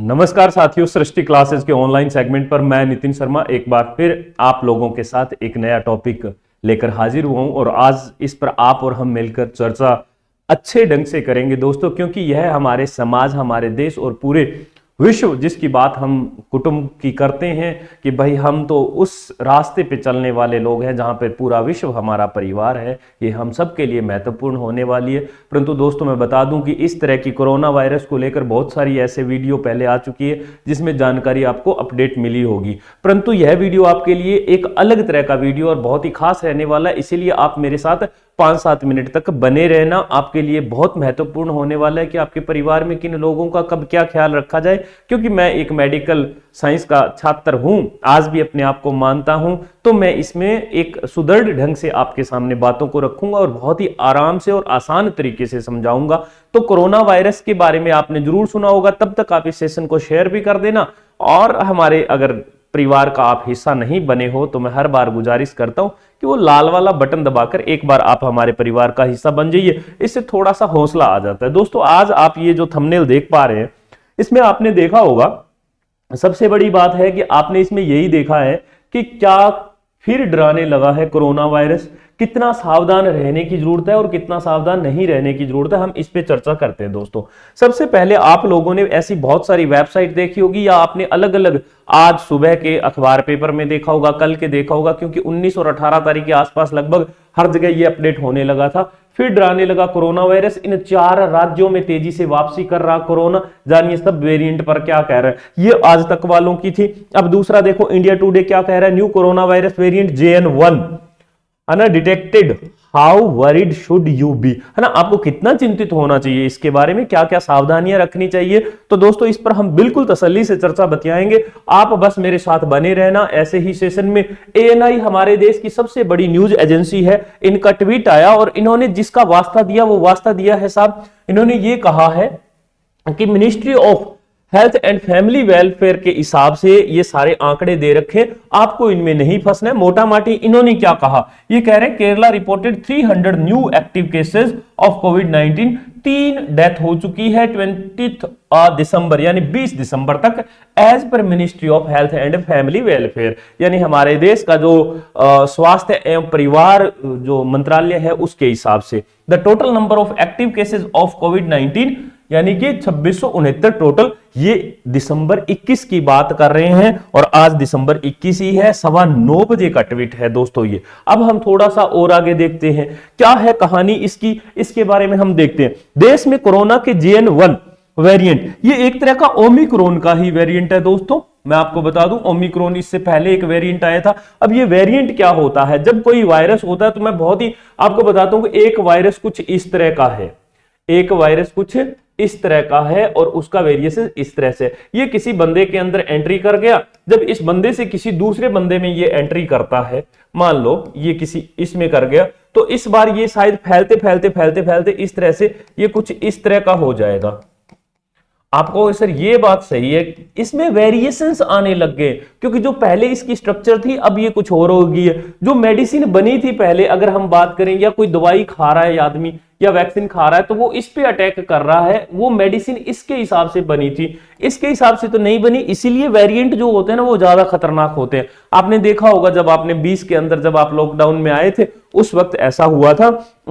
नमस्कार साथियों, सृष्टि क्लासेस के ऑनलाइन सेगमेंट पर मैं नितिन शर्मा एक बार फिर आप लोगों के साथ एक नया टॉपिक लेकर हाजिर हुआ हूं और आज इस पर आप और हम मिलकर चर्चा अच्छे ढंग से करेंगे दोस्तों, क्योंकि यह हमारे समाज, हमारे देश और पूरे विश्व जिसकी बात हम कुटुंब की करते हैं कि भाई हम तो उस रास्ते पे चलने वाले लोग हैं जहां पर पूरा विश्व हमारा परिवार है। ये हम सब के लिए महत्वपूर्ण होने वाली है। परंतु दोस्तों मैं बता दूं कि इस तरह की कोरोना वायरस को लेकर बहुत सारी ऐसे वीडियो पहले आ चुकी है जिसमें जानकारी आपको अपडेट मिली होगी, परंतु यह वीडियो आपके लिए एक अलग तरह का वीडियो और बहुत ही खास रहने वाला है। इसीलिए आप मेरे साथ 5-7 मिनट तक बने रहना, आपके लिए बहुत महत्वपूर्ण होने वाला है कि आपके परिवार में किन लोगों का कब क्या ख्याल रखा जाए। क्योंकि मैं एक मेडिकल साइंस का छात्र हूं, आज भी अपने आप को मानता हूं, तो मैं इसमें एक सुदृढ़ ढंग से आपके सामने बातों को रखूंगा और बहुत ही आराम से और आसान तरीके से समझाऊंगा। तो कोरोना वायरस के बारे में आपने जरूर सुना होगा, तब तक आप इस सेशन को शेयर भी कर देना। और हमारे अगर परिवार का आप हिस्सा नहीं बने हो तो मैं हर बार गुजारिश करता हूं कि वो लाल वाला बटन दबाकर एक बार आप हमारे परिवार का हिस्सा बन जाइए। इससे थोड़ा सा हौसला आ जाता है। दोस्तों आज आप ये जो थंबनेल देख पा रहे हैं, इसमें आपने देखा होगा, सबसे बड़ी बात है कि आपने इसमें यही देखा है कि क्या फिर डराने लगा है कोरोना वायरस, कितना सावधान रहने की जरूरत है और कितना सावधान नहीं रहने की जरूरत है, हम इस पे चर्चा करते हैं। दोस्तों सबसे पहले आप लोगों ने ऐसी बहुत सारी वेबसाइट देखी होगी या आपने अलग अलग आज सुबह के अखबार पेपर में देखा होगा, कल के देखा होगा, क्योंकि 19 और 18 तारीख के आसपास लगभग हर जगह ये अपडेट होने लगा था। फिर डराने लगा कोरोना वायरस, इन 4 राज्यों में तेजी से वापसी कर रहा कोरोना। जानिए सब वेरिएंट पर क्या कह रहा है। ये आज तक वालों की थी। अब दूसरा देखो, इंडिया टुडे क्या कह रहा है, new corona virus variant JN1 है ना detected, how worried should you be, है ना, आपको कितना चिंतित होना चाहिए, इसके बारे में क्या क्या सावधानियां रखनी चाहिए। तो दोस्तों इस पर हम बिल्कुल तसल्ली से चर्चा बतियाएंगे, आप बस मेरे साथ बने रहना। ऐसे ही सेशन में ANI हमारे देश की सबसे बड़ी न्यूज एजेंसी है, इनका ट्वीट आया और इन्होंने जिसका वास्ता दिया वो वास्ता दिया है साहब। इन्होंने ये कहा है कि ministry of health and family welfare के हिसाब से ये सारे आंकड़े दे रखे, आपको इनमें नहीं फंसना है। मोटा माटी इन्होंने क्या कहा, ये कह रहे हैं Kerala reported 300 new active cases of covid, 3 death हो चुकी है 20 दिसंबर यानी 20 दिसंबर तक, एज पर ministry of health and family welfare, यानी हमारे देश का जो स्वास्थ्य एवं परिवार जो मंत्रालय है उसके हिसाब से। The total number of active cases of कोविड-19 यानी कि 2669 टोटल, ये दिसंबर 21 की बात कर रहे हैं और आज दिसंबर 21 ही है, 9:15 बजे का ट्वीट है दोस्तों ये। अब हम थोड़ा सा और आगे देखते हैं क्या है कहानी इसकी, इसके बारे में हम देखते हैं। देश में कोरोना के JN1 वेरिएंट, ये एक तरह का ओमिक्रॉन का ही वेरिएंट है दोस्तों। मैं आपको बता दूं, ओमिक्रॉन इससे पहले एक वेरिएंट आया था। अब ये वेरिएंट क्या होता है, जब कोई वायरस होता है तो मैं बहुत ही आपको बताता हूं कि एक वायरस कुछ इस तरह का है, एक वायरस कुछ इस तरह का है और उसका वेरिएशन इस तरह से। ये किसी बंदे के अंदर एंट्री कर गया, जब इस बंदे से किसी दूसरे बंदे में ये एंट्री करता है, मान लो ये किसी इसमें कर गया, तो इस बार ये शायद फैलते फैलते फैलते फैलते इस तरह से ये कुछ इस तरह का हो जाएगा। आपको सर ये बात सही है, इसमें वेरिएशंस आने लग गए, क्योंकि जो पहले इसकी स्ट्रक्चर थी अब ये कुछ और हो गई है। जो मेडिसिन बनी थी पहले, अगर हम बात करें, या कोई दवाई खा रहा है आदमी या वैक्सीन खा रहा है तो वो इस पे अटैक कर रहा है, वो मेडिसिन इसके हिसाब से बनी थी, इसके हिसाब से तो नहीं बनी। इसीलिए वेरिएंट जो होते हैं ना वो ज्यादा खतरनाक होते हैं। आपने देखा होगा जब आपने 20 के अंदर जब आप लॉकडाउन में आए थे उस वक्त ऐसा हुआ था।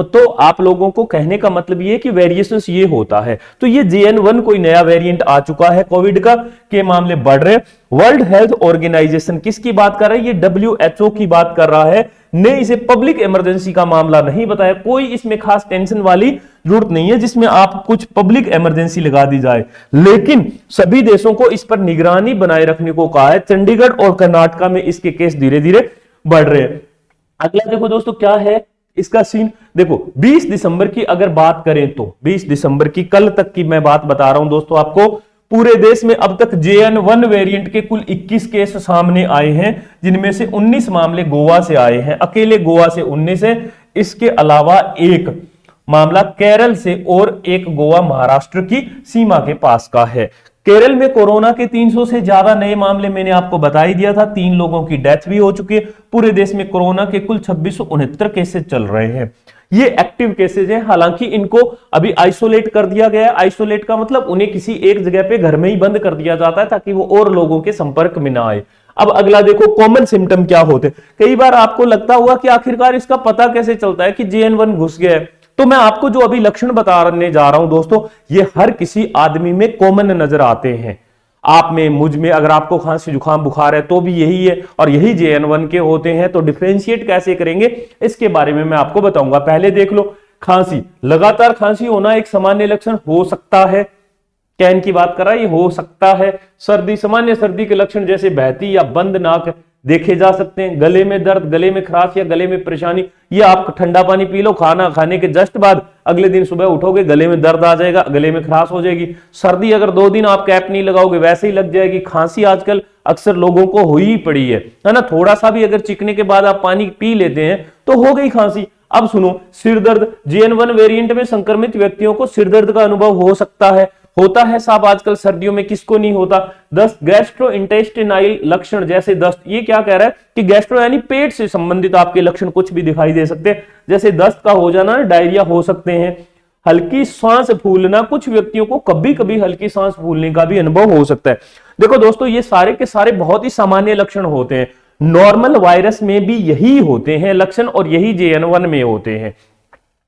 तो आप लोगों को कहने का मतलब ये कि वेरिएशंस ये होता है। तो ये JN1 कोई नया वेरिएंट आ चुका है कोविड का, के मामले बढ़ रहे। वर्ल्ड हेल्थ ऑर्गेनाइजेशन किसकी बात कर रहा है, ये WHO की बात कर रहा है, ने इसे पब्लिक इमरजेंसी का मामला नहीं बताया। कोई इसमें खास टेंशन वाली जरूरत नहीं है जिसमें आप कुछ पब्लिक इमरजेंसी लगा दी जाए, लेकिन सभी देशों को इस पर निगरानी बनाए रखने को कहा है। चंडीगढ़ और कर्नाटका में इसके केस धीरे धीरे बढ़ रहे हैं। अगला देखो दोस्तों क्या है इसका सीन, देखो 20 दिसंबर की अगर बात करें तो 20 दिसंबर की कल तक की मैं बात बता रहा हूं दोस्तों आपको, पूरे देश में अब तक JN1 वेरिएंट के कुल 21 केस सामने आए हैं, जिनमें से 19 मामले गोवा से आए हैं, अकेले गोवा से 19 है। इसके अलावा एक मामला केरल से और एक गोवा महाराष्ट्र की सीमा के पास का है। केरल में कोरोना के 300 से ज्यादा नए मामले मैंने आपको बता ही दिया था, 3 लोगों की डेथ भी हो चुकी है। पूरे देश में कोरोना के कुल 2669 केसेस चल रहे हैं। ये एक्टिव केसेज हैं, हालांकि इनको अभी आइसोलेट कर दिया गया है। आइसोलेट का मतलब उन्हें किसी एक जगह पे घर में ही बंद कर दिया जाता है ताकि वो और लोगों के संपर्क में ना आए। अब अगला देखो, कॉमन सिम्टम क्या होते। कई बार आपको लगता होगा कि आखिरकार इसका पता कैसे चलता है कि JN1 घुस गया है। तो मैं आपको जो अभी लक्षण बताने जा रहा हूं दोस्तों, ये हर किसी आदमी में कॉमन नजर आते हैं। आप में, मुझ में, अगर आपको खांसी जुकाम बुखार है तो भी यही है और यही JN1 के होते हैं। तो डिफरेंशिएट कैसे करेंगे इसके बारे में मैं आपको बताऊंगा। पहले देख लो, खांसी, लगातार खांसी होना एक सामान्य लक्षण हो सकता है। कैन की बात कर रहा है, ये हो सकता है। सर्दी, सामान्य सर्दी के लक्षण जैसे बहती या बंद नाक देखे जा सकते हैं। गले में दर्द, गले में खराश या गले में परेशानी, ये आप ठंडा पानी पी लो, खाना खाने के जस्ट बाद अगले दिन सुबह उठोगे गले में दर्द आ जाएगा, गले में खराश हो जाएगी। सर्दी, अगर 2 दिन आप कैप नहीं लगाओगे वैसे ही लग जाएगी। खांसी आजकल अक्सर लोगों को हो ही पड़ी है ना। थोड़ा सा भी अगर चिकने के बाद आप पानी पी लेते हैं तो हो गई खांसी। अब सुनो, सिर दर्द, JN1 वेरिएंट में संक्रमित व्यक्तियों को सिर दर्द का अनुभव हो सकता है। होता है साहब आजकल सर्दियों में, किसको नहीं होता। दस्त, गैस्ट्रो इंटेस्टिनाइल लक्षण जैसे दस्त, ये क्या कह रहा है कि गैस्ट्रो यानी पेट से संबंधित आपके लक्षण कुछ भी दिखाई दे सकते हैं, जैसे दस्त का हो जाना, डायरिया हो सकते हैं। हल्की सांस फूलना, कुछ व्यक्तियों को कभी कभी हल्की सांस फूलने का भी अनुभव हो सकता है। देखो दोस्तों, ये सारे के सारे बहुत ही सामान्य लक्षण होते हैं। नॉर्मल वायरस में भी यही होते हैं लक्षण और यही JN1 में होते हैं।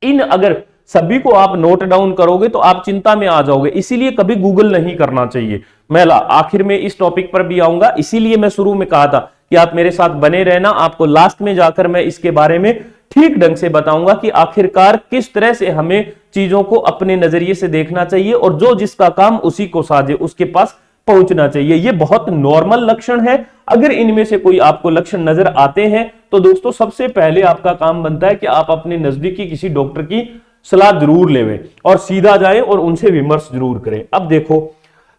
इन अगर सभी को आप नोट डाउन करोगे तो आप चिंता में आ जाओगे, इसीलिए कभी गूगल नहीं करना चाहिए। मैं आखिर में इस टॉपिक पर भी आऊंगा, इसीलिए मैं शुरू में कहा था कि आप मेरे साथ बने रहना। आपको लास्ट में जाकर मैं इसके बारे में ठीक ढंग से बताऊंगा कि आखिरकार किस तरह से हमें चीजों को अपने नजरिए से देखना चाहिए और जो जिसका काम उसी को साजे उसके पास पहुंचना चाहिए। ये बहुत नॉर्मल लक्षण है। अगर इनमें से कोई आपको लक्षण नजर आते हैं तो दोस्तों सबसे पहले आपका काम बनता है कि आप अपने नजदीकी किसी डॉक्टर की सलाह जरूर लेवें और सीधा जाएं और उनसे विमर्श जरूर करें। अब देखो,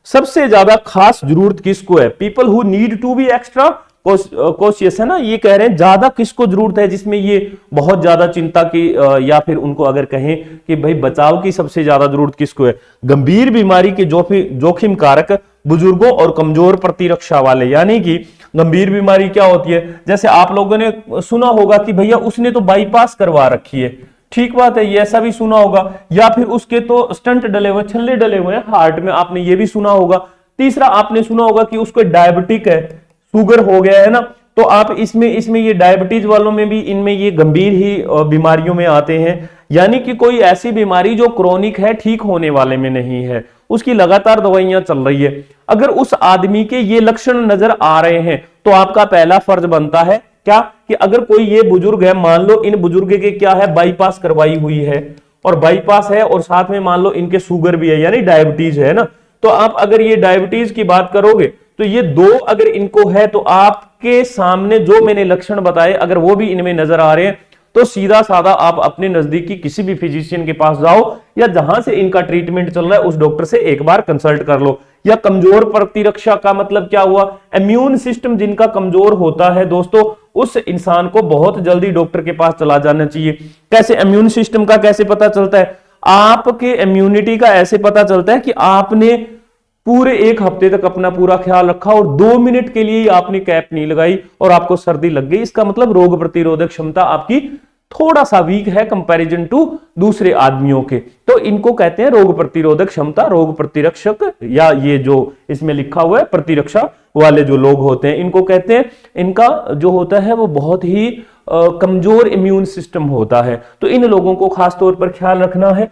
सबसे ज्यादा खास जरूरत किसको है? People who need to be extra cautious, है ना। ये कह रहे हैं ज्यादा किसको जरूरत है, जिसमें ये बहुत ज्यादा चिंता की या फिर उनको अगर कहें कि भाई बचाव की सबसे ज्यादा जरूरत किसको है? गंभीर बीमारी के जोखिम कारक बुजुर्गों और कमजोर प्रतिरक्षा वाले। यानी कि गंभीर बीमारी क्या होती है, जैसे आप लोगों ने सुना होगा कि भैया उसने तो बाईपास करवा रखी है, ठीक बात है, ये ऐसा भी सुना होगा। या फिर उसके तो स्टंट डले हुए, छल्ले डले हुए हैं हार्ट में, आपने ये भी सुना होगा। तीसरा आपने सुना होगा कि उसको डायबिटिक है, शुगर हो गया है ना। तो आप इसमें ये डायबिटीज वालों में भी इनमें ये गंभीर ही बीमारियों में आते हैं। यानी कि कोई ऐसी बीमारी जो क्रोनिक है, ठीक होने वाले में नहीं है, उसकी लगातार दवाइयां चल रही है। अगर उस आदमी के ये लक्षण नजर आ रहे हैं तो आपका पहला फर्ज बनता है क्या कि अगर कोई ये बुजुर्ग है, मान लो इन बुजुर्ग के क्या है, बाईपास करवाई हुई है और बाईपास है और साथ में मान लो इनके शुगर भी है यानी डायबिटीज है ना। तो आप अगर ये डायबिटीज की बात करोगे तो ये 2 अगर इनको है तो आपके सामने जो मैंने लक्षण बताए अगर वो भी इनमें नजर आ रहे हैं तो सीधा साधा आप अपने नजदीकी किसी भी फिजिशियन के पास जाओ या जहां से इनका ट्रीटमेंट चल रहा है उस डॉक्टर से एक बार कंसल्ट कर लो। या कमजोर प्रतिरक्षा का मतलब क्या हुआ? इम्यून सिस्टम जिनका कमजोर होता है दोस्तों, उस इंसान को बहुत जल्दी डॉक्टर के पास चला जाना चाहिए। कैसे इम्यून सिस्टम का कैसे पता चलता है? आपके इम्यूनिटी का ऐसे पता चलता है कि आपने पूरे 1 हफ्ते तक अपना पूरा ख्याल रखा और 2 मिनट के लिए आपने कैप नहीं लगाई और आपको सर्दी लग गई। इसका मतलब रोग प्रतिरोधक क्षमता आपकी थोड़ा सा वीक है कंपैरिजन टू दूसरे आदमियों के। तो इनको कहते हैं रोग प्रतिरोधक क्षमता, रोग प्रतिरक्षक, या ये जो इसमें लिखा हुआ है प्रतिरक्षा वाले जो लोग होते हैं इनको कहते हैं, इनका जो होता है वो बहुत ही कमजोर इम्यून सिस्टम होता है। तो इन लोगों को खास तौर पर ख्याल रखना है।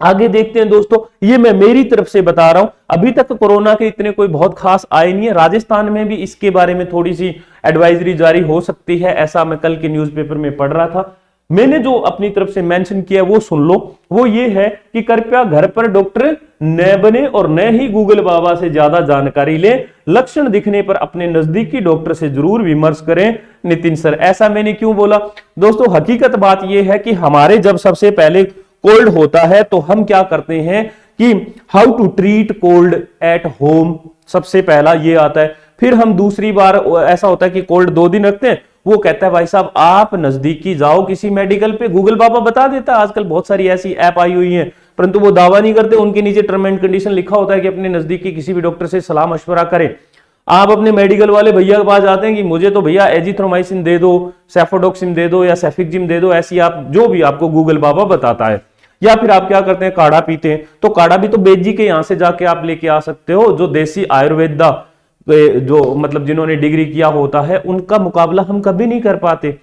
आगे देखते हैं दोस्तों, ये मैं मेरी तरफ से बता रहा हूं, अभी तक कोरोना के इतने कोई बहुत खास आए नहीं है। राजस्थान में भी इसके बारे में थोड़ी सी एडवाइजरी जारी हो सकती है, ऐसा मैं कल के न्यूज़पेपर में पढ़ रहा था। मैंने जो अपनी तरफ से मेंशन किया वो सुन लो। वो ये है कि कृपया घर पर डॉक्टर न बने और न ही गूगल बाबा से ज्यादा जानकारी लें। लक्षण दिखने पर अपने नजदीकी डॉक्टर से जरूर विमर्श करें। नितिन सर, ऐसा मैंने क्यों बोला? दोस्तों हकीकत बात यह है कि हमारे जब सबसे पहले कोल्ड होता है तो हम क्या करते हैं कि how to treat cold at home, सबसे पहला ये आता है। फिर हम दूसरी बार ऐसा होता है कि कोल्ड 2 दिन रखते हैं, वो कहता है भाई साहब आप नजदीकी जाओ किसी मेडिकल पे, गूगल बाबा बता देता है। आजकल बहुत सारी ऐसी ऐप आई हुई हैं, परंतु वो दावा नहीं करते, उनके नीचे टर्म एंड कंडीशन लिखा होता है कि अपने नजदीकी किसी भी डॉक्टर से सलाह मशवरा करें। आप अपने मेडिकल वाले भैया के पास जाते हैं कि मुझे तो भैया एजिथ्रोमाइसिन दे दो, सेफोडोक्सिन दे दो या सेफिकजिम दे दो, ऐसी आप जो भी आपको गूगल बाबा बताता है। या फिर आप क्या करते हैं, काढ़ा पीते हैं, तो काढ़ा भी तो बेजी के यहां से जाके आप लेके आ सकते हो, जो देसी आयुर्वेदा जो मतलब जिन्होंने डिग्री किया होता है, उनका मुकाबला हम कभी नहीं कर पाते।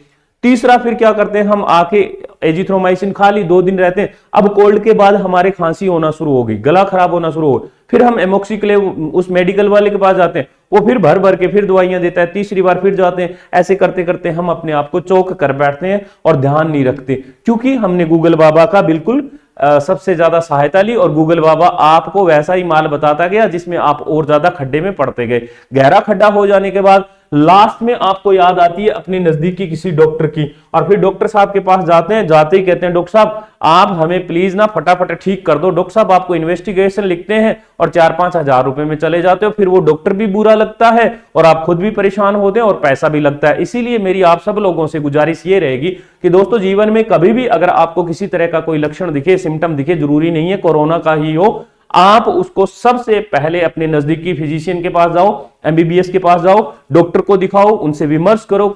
तीसरा फिर क्या करते हैं, हम आके एजिथ्रोमाइसिन खा ली, 2 दिन रहते हैं, अब कोल्ड के बाद हमारे खांसी होना शुरू हो गई, गला खराब होना शुरू हो, फिर हम एमोक्सिक्लेव उस मेडिकल वाले के पास जाते हैं, वो फिर भर भर के फिर दवाइयां देता है, तीसरी बार फिर जाते हैं, ऐसे करते करते हम अपने आप को चौक कर बैठते हैं और ध्यान नहीं रखते, क्योंकि हमने गूगल बाबा का बिल्कुल सबसे ज्यादा सहायता ली और गूगल बाबा आपको वैसा ही माल बताता गया जिसमें आप और ज्यादा खड्डे में पड़ते गए। गहरा खड्डा हो जाने के बाद लास्ट में आपको याद आती है अपनी नजदीकी किसी डॉक्टर की, और फिर डॉक्टर साहब के पास जाते हैं, जाते ही कहते हैं डॉक्टर साहब आप हमें प्लीज ना फटाफट ठीक कर दो। डॉक्टर साहब आपको इन्वेस्टिगेशन लिखते हैं और 4-5 हजार रुपए में चले जाते हो, फिर वो डॉक्टर भी बुरा लगता है और आप खुद भी परेशान होते हैं और पैसा भी लगता है। इसीलिए मेरी आप सब लोगों से गुजारिश ये रहेगी कि दोस्तों जीवन में कभी भी अगर आपको किसी तरह का कोई लक्षण दिखे, सिम्टम दिखे, जरूरी नहीं है कोरोना का ही हो, आप उसको सबसे पहले अपने नजदीकी फिजिशियन के पास जाओ, एमबीबीएस के पास जाओ, डॉक्टर को दिखाओ, उनसे विमर्श करो,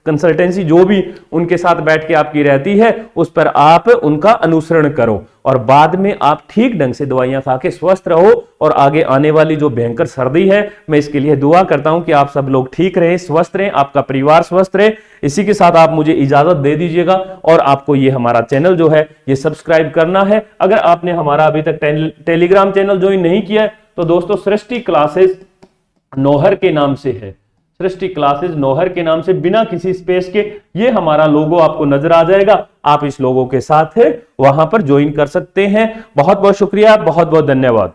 कंसल्टेंसी जो भी उनके साथ बैठ के आपकी रहती है उस पर आप उनका अनुसरण करो, और बाद में आप ठीक ढंग से दवाइयां खा के स्वस्थ रहो। और आगे आने वाली जो भयंकर सर्दी है, मैं इसके लिए दुआ करता हूं कि आप सब लोग ठीक रहें, स्वस्थ रहें, आपका परिवार स्वस्थ रहे। इसी के साथ आप मुझे इजाजत दे दीजिएगा, और आपको ये हमारा चैनल जो है ये सब्सक्राइब करना है। अगर आपने हमारा अभी तक टेलीग्राम चैनल ज्वाइन नहीं किया है तो दोस्तों सृष्टि क्लासेस नौहर के नाम से है, सृष्टि क्लासेस नौहर के नाम से, बिना किसी स्पेस के, ये हमारा लोगो आपको नजर आ जाएगा, आप इस लोगों के साथ है वहां पर ज्वाइन कर सकते हैं। बहुत बहुत शुक्रिया, बहुत बहुत धन्यवाद।